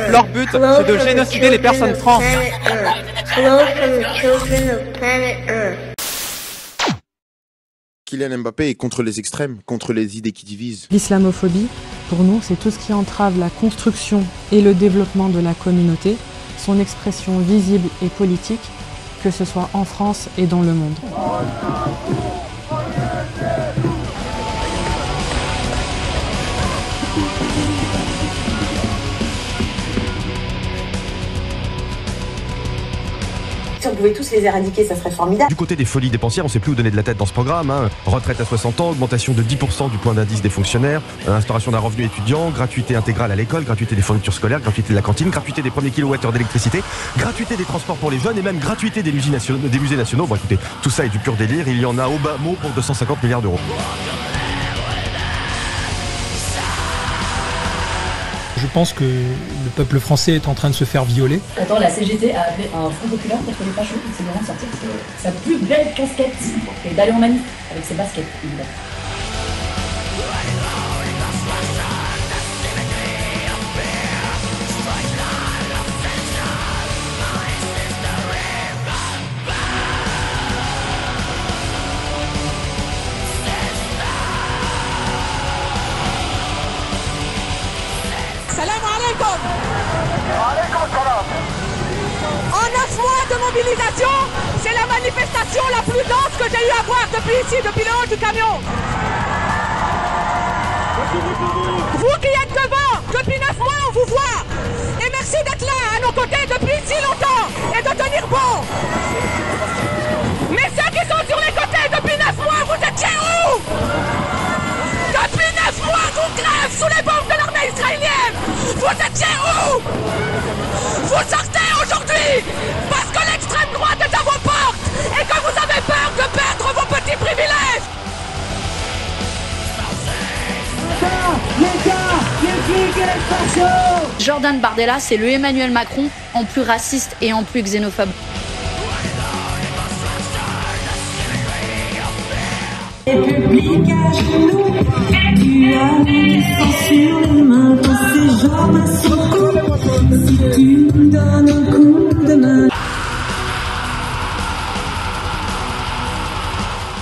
Leur but, c'est de génocider les personnes trans. Kylian Mbappé est contre les extrêmes, contre les idées qui divisent. L'islamophobie, pour nous, c'est tout ce qui entrave la construction et le développement de la communauté, son expression visible et politique, que ce soit en France et dans le monde. Si on pouvait tous les éradiquer, ça serait formidable. Du côté des folies dépensières, on ne sait plus où donner de la tête dans ce programme. Retraite à 60 ans, augmentation de 10% du point d'indice des fonctionnaires, instauration d'un revenu étudiant, gratuité intégrale à l'école, gratuité des fournitures scolaires, gratuité de la cantine, gratuité des premiers kilowattheures d'électricité, gratuité des transports pour les jeunes et même gratuité des musées nationaux. Bon écoutez, tout ça est du pur délire. Il y en a au bas mot pour 250 milliards d'euros. Je pense que le peuple français est en train de se faire violer. Attends, la CGT a appelé un front populaire contre les fachos. C'est le moment de sortir sa plus belle casquette et d'aller en manif avec ses baskets, évidemment. En 9 mois de mobilisation, c'est la manifestation la plus dense que j'ai eu à voir depuis ici, depuis le haut du camion. Vous qui êtes devant, depuis 9 mois on vous voit. Et merci d'être là à nos côtés depuis si longtemps et de tenir bon. Mais ceux qui sont sur les côtés depuis 9 mois, vous étiez où? Depuis 9 mois qu'on crève sous les bombes de l'armée israélienne. Vous étiez où? Vous sortez aujourd'hui parce que l'extrême droite est à vos portes et que vous avez peur de perdre vos petits privilèges. Jordan Bardella, c'est le Emmanuel Macron en plus raciste et en plus xénophobe. République à genoux, tu as du sang sur les mains, dans ces jambes à son cou, si tu me donnes un coup de main.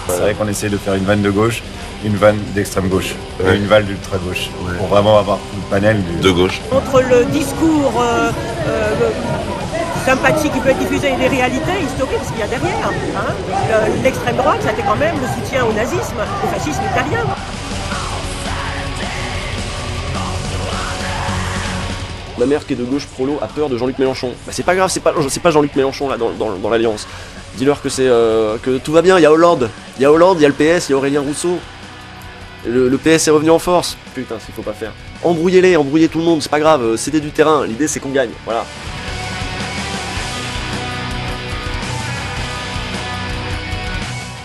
C'est vrai qu'on essaie de faire une vanne de gauche, une vanne d'extrême gauche, et une vanne d'ultra gauche, pour vraiment avoir tout le panel de gauche. Entre le discours sympathique qui peut être diffusé et les réalités historiques, ce qu'il y a derrière. L'extrême droite, ça a été quand même le soutien au nazisme, au fascisme italien. Ma mère qui est de gauche prolo a peur de Jean-Luc Mélenchon. Bah c'est pas grave, c'est pas Jean-Luc Mélenchon là dans l'alliance. Dis-leur que que tout va bien, il y a Hollande, il y a le PS, il y a Aurélien Rousseau. Le PS est revenu en force. Putain, c'est ce qu'il faut pas faire. Embrouillez-les, embrouillez tout le monde, c'est pas grave, cédez du terrain, l'idée c'est qu'on gagne, voilà.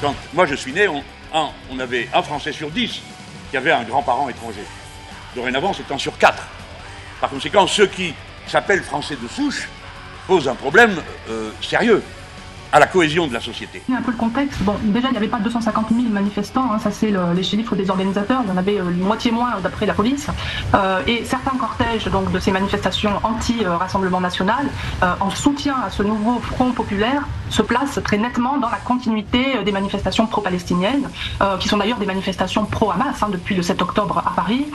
Quand moi je suis né, on avait un Français sur 10 qui avait un grand-parent étranger. Dorénavant, c'est 1 sur 4. Par conséquent, ceux qui s'appellent Français de souche posent un problème sérieux à la cohésion de la société. Un peu le contexte. Bon, déjà, il n'y avait pas 250 000 manifestants, hein, ça c'est les chiffres des organisateurs, il y en avait moitié moins d'après la police. Et certains cortèges donc, de ces manifestations anti-Rassemblement National, en soutien à ce nouveau front populaire, se placent très nettement dans la continuité des manifestations pro-palestiniennes, qui sont d'ailleurs des manifestations pro-Hamas, hein, depuis le 7 octobre à Paris.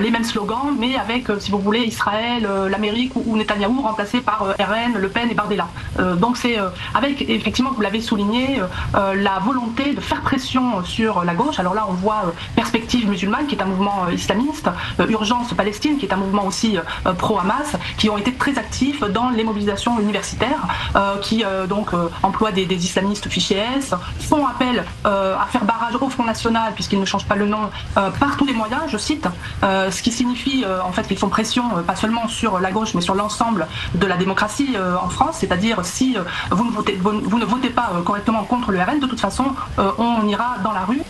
Les mêmes slogans, mais avec, si vous voulez, Israël, l'Amérique ou Netanyahou, remplacés par RN, Le Pen et Bardella. Donc c'est avec effectivement, vous l'avez souligné, la volonté de faire pression sur la gauche. Alors là, on voit Perspective musulmane, qui est un mouvement islamiste, Urgence Palestine, qui est un mouvement aussi pro-Hamas, qui ont été très actifs dans les mobilisations universitaires, qui donc emploient des islamistes fichés S, font appel à faire barrage au Front National, puisqu'ils ne changent pas le nom, par tous les moyens, je cite, ce qui signifie en fait qu'ils font pression pas seulement sur la gauche, mais sur l'ensemble de la démocratie en France, c'est-à-dire si vous ne votez pas correctement contre le RN, de toute façon, on ira dans la rue.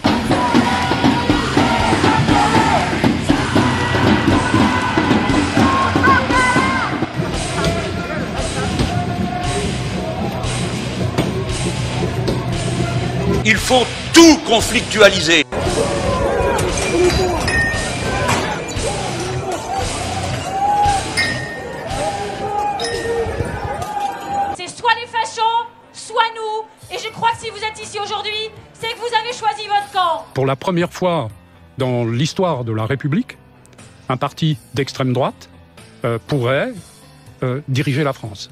Il faut tout conflictualiser. pour la première fois dans l'histoire de la République, un parti d'extrême droite pourrait diriger la France.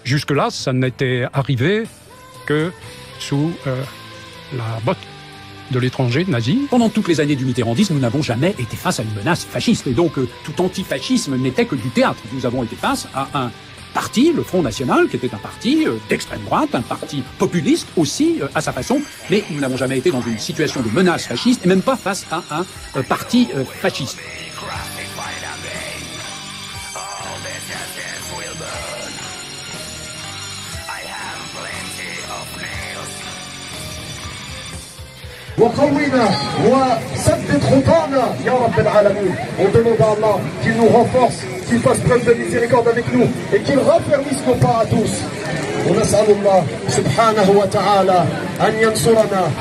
Jusque-là, ça n'était arrivé que sous la botte de l'étranger nazi. Pendant toutes les années du mitterrandisme, nous n'avons jamais été face à une menace fasciste. Et donc, tout antifascisme n'était que du théâtre. Nous avons été face à un parti, le Front National, qui était un parti d'extrême droite, un parti populiste aussi, à sa façon. Mais nous n'avons jamais été dans une situation de menace fasciste, et même pas face à un parti fasciste. وقونا وسدد خطانا يا رب العالمين. On demande à Allah qu'il nous renforce, qu'il fasse preuve de miséricorde avec nous et qu'il raffermisse nos pas à tous. ونسأل الله سبحانه وتعالى أن ينصرنا.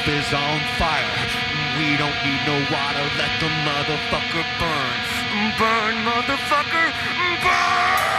Is on fire. We don't need no water, let the motherfucker burn. Burn, motherfucker, burn!